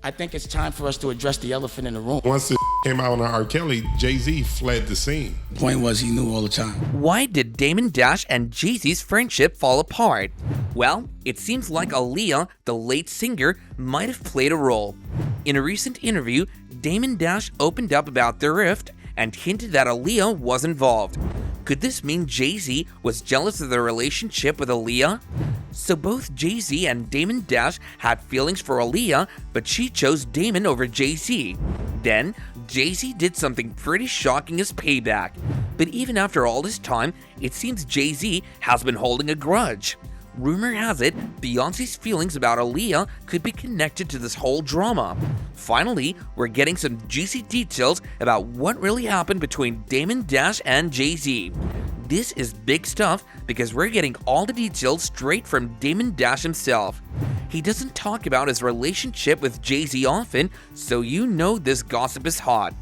I think it's time for us to address the elephant in the room. Once it came out on R. Kelly, Jay-Z fled the scene. The point was he knew all the time. Why did Damon Dash and Jay-Z's friendship fall apart? Well, it seems like Aaliyah, the late singer, might have played a role. In a recent interview, Damon Dash opened up about their rift and hinted that Aaliyah was involved. Could this mean Jay-Z was jealous of their relationship with Aaliyah? So both Jay-Z and Damon Dash had feelings for Aaliyah, but she chose Damon over Jay-Z. Then, Jay-Z did something pretty shocking as payback. But even after all this time, it seems Jay-Z has been holding a grudge. Rumor has it, Beyonce's feelings about Aaliyah could be connected to this whole drama. Finally, we're getting some juicy details about what really happened between Damon Dash and Jay-Z. This is big stuff because we're getting all the details straight from Damon Dash himself. He doesn't talk about his relationship with Jay-Z often, so you know this gossip is hot.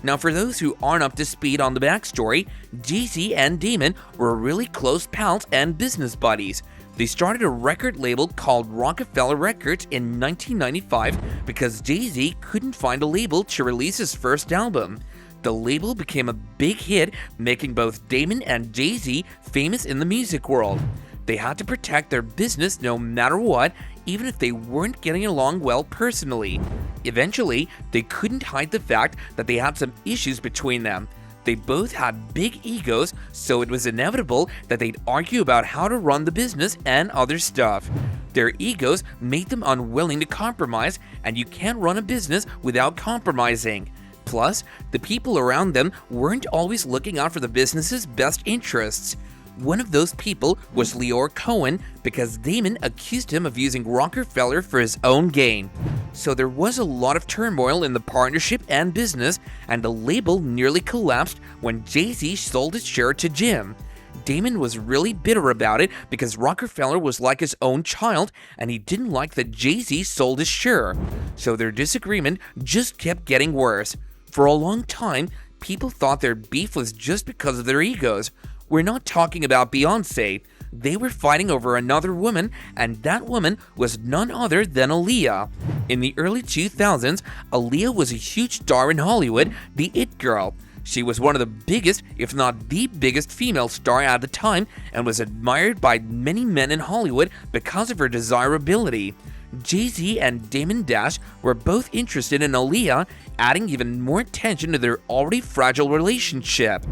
Now, for those who aren't up to speed on the backstory, Jay-Z and Damon were really close pals and business buddies. They started a record label called Rockefeller Records in 1995 because Jay-Z couldn't find a label to release his first album. The label became a big hit, making both Damon and Jay-Z famous in the music world. They had to protect their business no matter what, even if they weren't getting along well personally. Eventually, they couldn't hide the fact that they had some issues between them. They both had big egos, so it was inevitable that they'd argue about how to run the business and other stuff. Their egos made them unwilling to compromise, and you can't run a business without compromising. Plus, the people around them weren't always looking out for the business's best interests. One of those people was Leor Cohen because Damon accused him of using Rockefeller for his own gain. So there was a lot of turmoil in the partnership and business, and the label nearly collapsed when Jay-Z sold his share to Jim. Damon was really bitter about it because Rockefeller was like his own child, and he didn't like that Jay-Z sold his share. So their disagreement just kept getting worse. For a long time, people thought their beef was just because of their egos. We're not talking about Beyonce. They were fighting over another woman, and that woman was none other than Aaliyah. In the early 2000s, Aaliyah was a huge star in Hollywood, the it girl. She was one of the biggest, if not the biggest female star at the time, and was admired by many men in Hollywood because of her desirability. Jay-Z and Damon Dash were both interested in Aaliyah, adding even more tension to their already fragile relationship.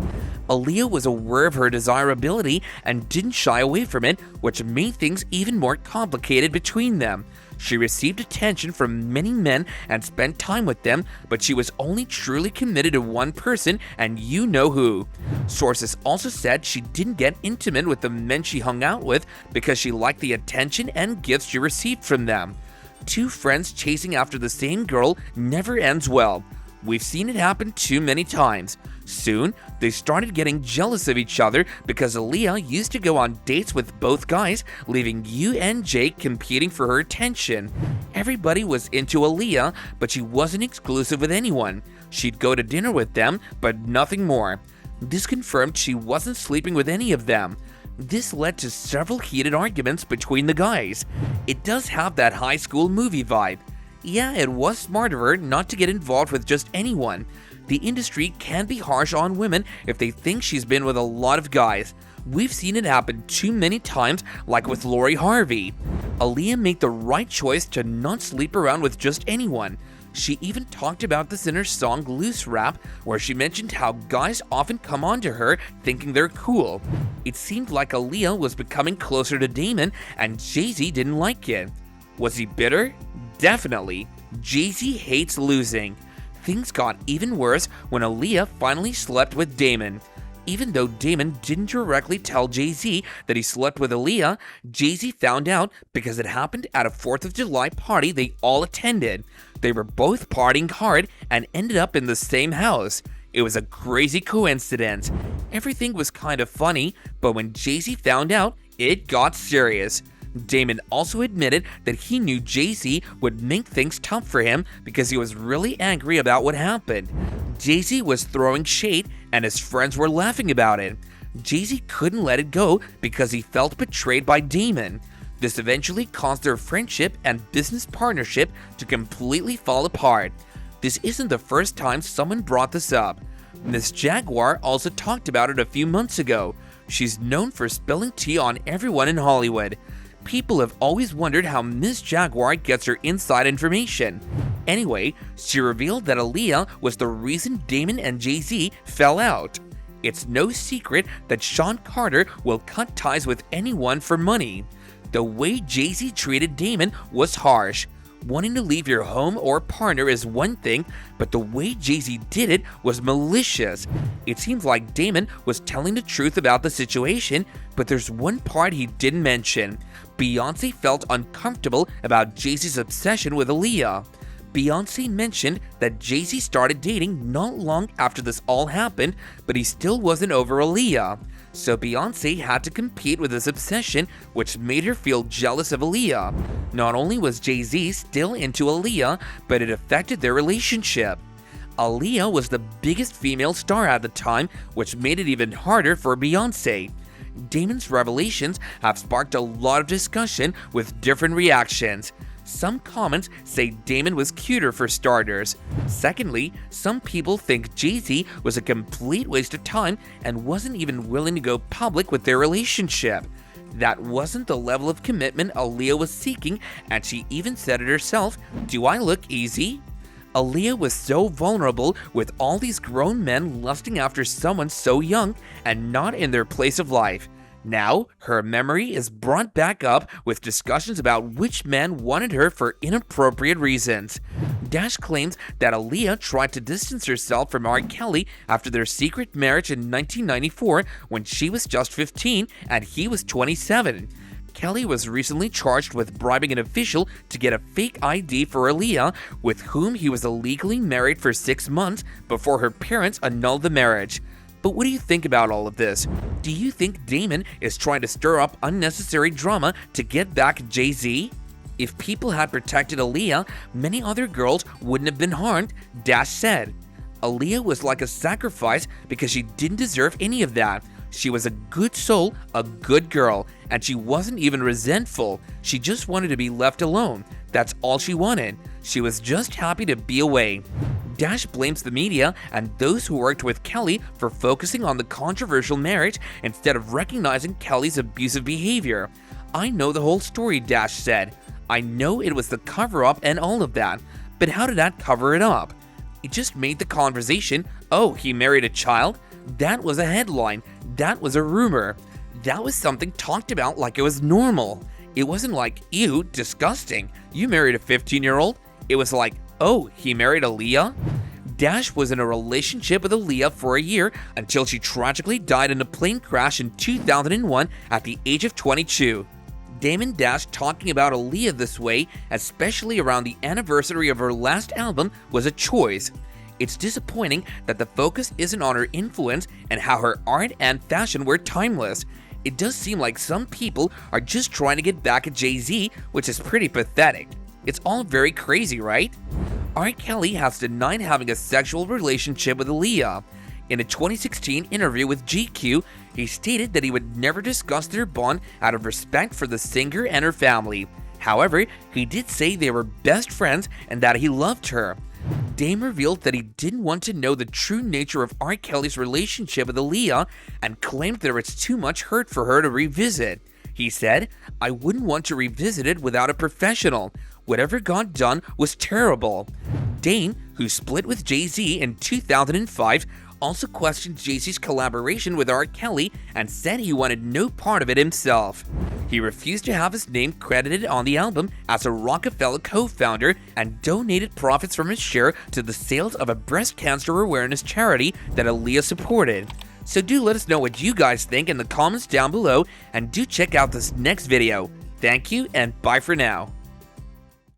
Aaliyah was aware of her desirability and didn't shy away from it, which made things even more complicated between them. She received attention from many men and spent time with them, but she was only truly committed to one person, and you know who. Sources also said she didn't get intimate with the men she hung out with because she liked the attention and gifts she received from them. Two friends chasing after the same girl never ends well. We've seen it happen too many times. Soon, they started getting jealous of each other because Aaliyah used to go on dates with both guys, leaving you and Jake competing for her attention. Everybody was into Aaliyah, but she wasn't exclusive with anyone. She'd go to dinner with them, but nothing more. This confirmed she wasn't sleeping with any of them. This led to several heated arguments between the guys. It does have that high school movie vibe. Yeah, it was smart of her not to get involved with just anyone. The industry can be harsh on women if they think she's been with a lot of guys. We've seen it happen too many times, like with Lori Harvey. Aaliyah made the right choice to not sleep around with just anyone. She even talked about this in her song Loose Rap, where she mentioned how guys often come on to her thinking they're cool. It seemed like Aaliyah was becoming closer to Damon, and Jay-Z didn't like it. Was he bitter? Definitely. Jay-Z hates losing. Things got even worse when Aaliyah finally slept with Damon. Even though Damon didn't directly tell Jay-Z that he slept with Aaliyah, Jay-Z found out because it happened at a 4th of July party they all attended. They were both partying hard and ended up in the same house. It was a crazy coincidence. Everything was kind of funny, but when Jay-Z found out, it got serious. Damon also admitted that he knew Jay-Z would make things tough for him because he was really angry about what happened. Jay-Z was throwing shade and his friends were laughing about it. Jay-Z couldn't let it go because he felt betrayed by Damon. This eventually caused their friendship and business partnership to completely fall apart. This isn't the first time someone brought this up. Miss Jaguar also talked about it a few months ago. She's known for spilling tea on everyone in Hollywood. People have always wondered how Miss Jaguar gets her inside information. Anyway, she revealed that Aaliyah was the reason Damon and Jay-Z fell out. It's no secret that Sean Carter will cut ties with anyone for money. The way Jay-Z treated Damon was harsh. Wanting to leave your home or partner is one thing, but the way Jay-Z did it was malicious. It seems like Damon was telling the truth about the situation, but there's one part he didn't mention. Beyoncé felt uncomfortable about Jay-Z's obsession with Aaliyah. Beyoncé mentioned that Jay-Z started dating not long after this all happened, but he still wasn't over Aaliyah. So Beyoncé had to compete with this obsession, which made her feel jealous of Aaliyah. Not only was Jay-Z still into Aaliyah, but it affected their relationship. Aaliyah was the biggest female star at the time, which made it even harder for Beyoncé. Damon's revelations have sparked a lot of discussion with different reactions. Some comments say Damon was cuter for starters. Secondly, some people think Jay-Z was a complete waste of time and wasn't even willing to go public with their relationship. That wasn't the level of commitment Aaliyah was seeking, and she even said it herself, "Do I look easy?" Aaliyah was so vulnerable with all these grown men lusting after someone so young and not in their place of life. Now, her memory is brought back up with discussions about which man wanted her for inappropriate reasons. Dash claims that Aaliyah tried to distance herself from R. Kelly after their secret marriage in 1994 when she was just 15 and he was 27. Kelly was recently charged with bribing an official to get a fake ID for Aaliyah, with whom he was illegally married for 6 months before her parents annulled the marriage. But what do you think about all of this? Do you think Damon is trying to stir up unnecessary drama to get back at Jay-Z? If people had protected Aaliyah, many other girls wouldn't have been harmed, Dash said. Aaliyah was like a sacrifice because she didn't deserve any of that. She was a good soul, a good girl, and she wasn't even resentful. She just wanted to be left alone. That's all she wanted. She was just happy to be away. Dash blames the media and those who worked with Kelly for focusing on the controversial marriage instead of recognizing Kelly's abusive behavior. "I know the whole story," Dash said. "I know it was the cover-up and all of that, but how did that cover it up? It just made the conversation, oh, he married a child? That was a headline. That was a rumor. That was something talked about like it was normal. It wasn't like, ew, disgusting, you married a 15-year-old. It was like, oh, he married Aaliyah?" Dash was in a relationship with Aaliyah for a year until she tragically died in a plane crash in 2001 at the age of 22. Damon Dash talking about Aaliyah this way, especially around the anniversary of her last album, was a choice. It's disappointing that the focus isn't on her influence and how her art and fashion were timeless. It does seem like some people are just trying to get back at Jay-Z, which is pretty pathetic. It's all very crazy, right? R. Kelly has denied having a sexual relationship with Aaliyah. In a 2016 interview with GQ, he stated that he would never discuss their bond out of respect for the singer and her family. However, he did say they were best friends and that he loved her. Dame revealed that he didn't want to know the true nature of R. Kelly's relationship with Aaliyah and claimed there was too much hurt for her to revisit. He said, "I wouldn't want to revisit it without a professional. Whatever got done was terrible." Dame, who split with Jay-Z in 2005, also questioned Jay-Z's collaboration with R. Kelly and said he wanted no part of it himself. He refused to have his name credited on the album as a Rockefeller co-founder and donated profits from his share to the sales of a breast cancer awareness charity that Aaliyah supported. So do let us know what you guys think in the comments down below, and do check out this next video. Thank you and bye for now.